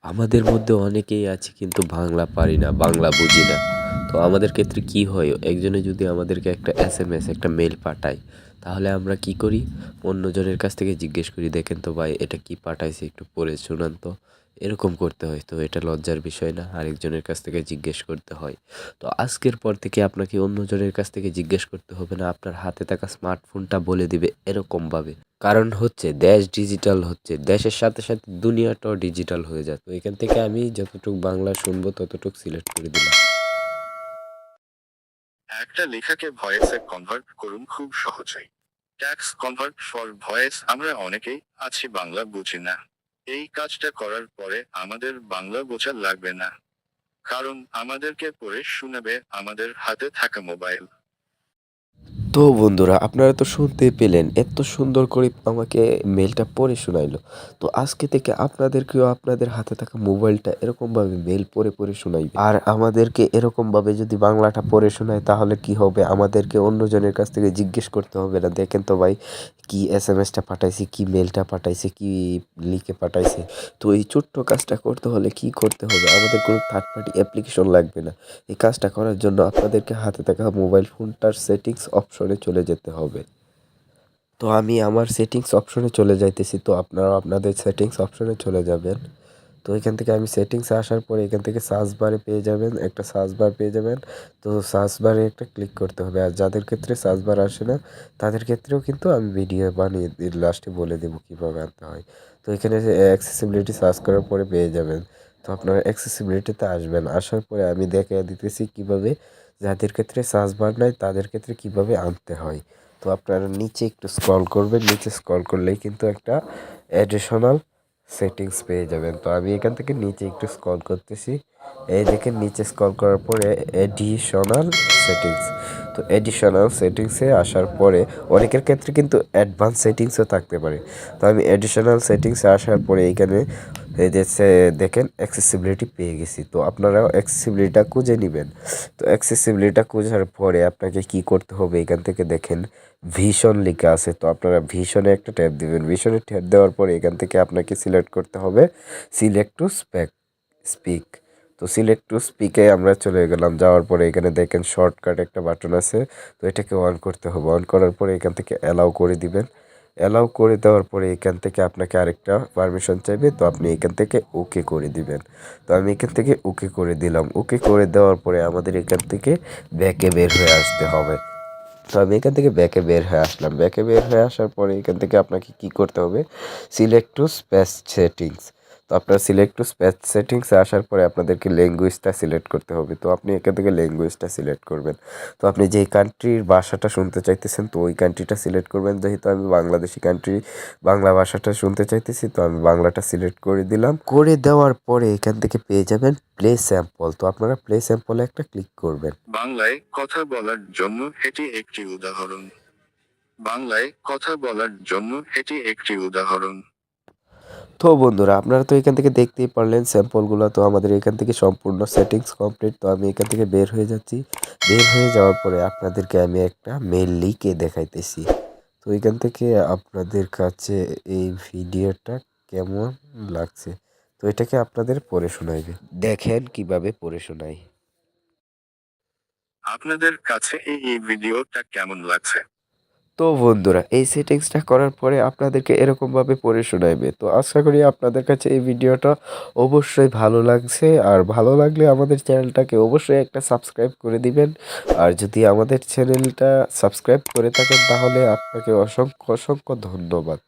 আমাদের মধ্যে অনেকেই আছে কিন্তু বাংলা পারি না, বাংলা বুঝি না। তো আমাদের ক্ষেত্রে কি হয়, একজনে যদি আমাদেরকে একটা এসএমএস একটা মেল পাঠায়, তাহলে আমরা কি করি, অন্যজনের কাছ থেকে জিজ্ঞেস করি, দেখেন তো ভাই এটা কি পাঠাইছে একটু পড়ে শোনান তো। এরকম করতে হয়, তো এটা লজ্জার বিষয় না আরেকজনের কাছ থেকে জিজ্ঞেস করতে হয়? তো আজকের পর থেকে আপনাকে অন্যজনের কাছ থেকে জিজ্ঞেস করতে হবে না, আপনার হাতে থাকা স্মার্টফোনটা বলে দিবে এরকমভাবে। কারণ হচ্ছে দেশ ডিজিটাল হচ্ছে, দেশের সাথে সাথে দুনিয়াটাও ডিজিটাল হয়ে যায়। তো এখান থেকে আমি যতটুকু বাংলা শুনবো ততটুকু সিলেক্ট করে দিলাম। একটা লেখাকে ভয়েসে কনভার্ট করুন খুব সহজেই। ট্যাক্স কনভার্ট ফর ভয়েস আমরা অনেকেই আছি বাংলা বুঝি না। এই কাজটা করার পরে আমাদের বাংলা বোঝা লাগবে না, কারণ আমাদেরকে পড়ে শোনাবে আমাদের হাতে থাকা মোবাইল। তো বন্ধুরা, আপনারা তো শুনতে পেলেন, এত সুন্দর করে আমাকে মেলটা পড়ে শোনাইলো। তো আজকে থেকে আপনাদেরকেও আপনাদের হাতে থাকা মোবাইলটা এরকমভাবে মেল পড়ে পড়ে শোনাইবে। আর আমাদেরকে এরকমভাবে যদি বাংলাটা পড়ে শোনায় তাহলে কি হবে, আমাদেরকে অন্যজনের কাছ থেকে জিজ্ঞেস করতে হবে না, দেখেন তো ভাই কি এসএমএসটা পাঠাইছে, কি মেলটা পাঠাইছে, কি লিখে পাঠাইছে। তো এই ছোট্ট কাজটা করতে হলে কি করতে হবে, আমাদের কোনো থার্ড পার্টি অ্যাপ্লিকেশন লাগবে না। এই কাজটা করার জন্য আপনাদেরকে হাতে থাকা মোবাইল ফোনটার সেটিংস অপশনে চলে যেতে হবে। তো আমি আমার সেটিংস অপশনে চলে যাইতেছি, তো আপনারাও আপনাদের সেটিংস অপশনে চলে যাবেন। তো এখান থেকে আমি সেটিংসে আসার পরে এখান থেকে সার্চ বারে পেয়ে যাবেন, একটা সার্চ বার পেয়ে যাবেন। তো সার্চ বারে একটা ক্লিক করতে হবে, আর যাদের ক্ষেত্রে সার্চ বার আসে না তাদের ক্ষেত্রেও কিন্তু আমি ভিডিও বানিয়ে লাস্টে বলে দেবো কীভাবে আনতে হয়। তো এখানে যে অ্যাক্সেসিবিলিটি সার্চ করার পরে পেয়ে যাবেন। তো আপনারা অ্যাক্সেসিবিলিটিতে আসবেন, আসার পরে আমি দেখে দিতেছি কিভাবে যাদের ক্ষেত্রে সার্চ বার নাই তাদের ক্ষেত্রে কিভাবে আনতে হয়। তো আপনারা নিচে একটু স্ক্রল করবেন, নিচে স্ক্রল করলেই কিন্তু একটা অ্যাডিশনাল সেটিংস পেয়ে যাবেন। তো আমি এখান থেকে নিচে একটু স্ক্রল করতেছি, এই দেখেন নিচে স্ক্রল করার পরে এডিশনাল সেটিংস। তো এডিশনাল সেটিংসে আসার পরে অনেকের ক্ষেত্রে কিন্তু অ্যাডভান্স সেটিংসও থাকতে পারে। তো আমি এডিশনাল সেটিংসে আসার পরে এইখানে এই যে দেখেন অ্যাক্সেসিবিলিটি পেয়ে গেছি। তো আপনারাও অ্যাক্সেসিবিলিটিটা খুঁজে নেবেন। তো অ্যাক্সেসিবিলিটিটা খোঁজার পরে আপনাকে কি করতে হবে, এখান থেকে দেখেন ভিশন লেখা আছে, তো আপনারা ভিশনে একটা ট্যাপ দিবেন। ভিশনে ট্যাপ দেওয়ার পরে এখান থেকে আপনাকে সিলেক্ট করতে হবে সিলেক্ট টু স্পিক। তো সিলেক্ট টু স্পিকে আমরা চলে গেলাম, যাওয়ার পরে এখানে দেখেন শর্টকাট একটা বাটন আছে, তো এটাকে অন করতে হবে। অন করার পরে এখান থেকে অ্যালাউ করে দিবেন। অ্যালাউ করে দেওয়ার পরে এখান থেকে আপনাকে আরেকটা পারমিশন চাইবে, তো আপনি এখান থেকে ওকে করে দিবেন। তো আমি এখান থেকে ওকে করে দিলাম। ওকে করে দেওয়ার পরে আমাদের এখান থেকে ব্যাকে বের হয়ে আসতে হবে। তো আমি এখান থেকে ব্যাকে বের হয়ে আসলাম। ব্যাকে বের হয়ে আসার পরে এখান থেকে আপনাকে কি করতে হবে, সিলেক্ট টু স্পেস সেটিংস। তো আপনার সিলেক্ট টু স্পেস সেটিংসে আসার পরে আপনাদেরকে ল্যাঙ্গুয়েজটা সিলেক্ট করতে হবে। তো আপনি এখান থেকে ল্যাঙ্গুয়েজটা সিলেক্ট করবেন। তো আপনি যেই কান্ট্রির ভাষাটা শুনতে চাইতেছেন তো ওই কান্ট্রিটা সিলেক্ট করবেন। যেহেতু আমি বাংলাদেশি কান্ট্রি বাংলা ভাষাটা শুনতে চাইতেছি, তো আমি বাংলাটা সিলেক্ট করে দিলাম। করে দেওয়ার পরে এখান থেকে পেয়ে যাবেন প্লে স্যাম্পল। তো আপনারা প্লে স্যাম্পলে একটা ক্লিক করবেন। বাংলায় কথা বলার জন্য এটি একটি উদাহরণ। বাংলায় কথা বলার জন্য এটি একটি উদাহরণ। তো বন্ধুরা, আপনারা তো এখান থেকে দেখতেই পারলেন স্যাম্পলগুলো। তো আমাদের এখান থেকে সম্পূর্ণ সেটিংস কমপ্লিট। তো আমি এখান থেকে বের হয়ে যাচ্ছি। বের হয়ে যাওয়ার পরে আপনাদেরকে আমি একটা মেল লিখে দেখাইতেছি। তো এখান থেকে আপনাদের কাছে এই ভিডিওটা কেমন লাগছে, তো এটাকে আপনাদের পড়ে শোনাইবে, দেখেন কিভাবে পড়ে শোনাই। আপনাদের কাছে এই ভিডিওটা কেমন লাগছে? তো বন্ধুরা, এই সেটিংসটা করার পরে আপনাদেরকে এরকমভাবে পড়ে শোনাইবে। তো আশা করি আপনাদের কাছে এই ভিডিওটা অবশ্যই ভালো লাগছে। আর ভালো লাগলে আমাদের চ্যানেলটাকে অবশ্যই একটা সাবস্ক্রাইব করে দিবেন। আর যদি আমাদের চ্যানেলটা সাবস্ক্রাইব করে থাকেন তাহলে আপনাকে অসংখ্য অসংখ্য ধন্যবাদ।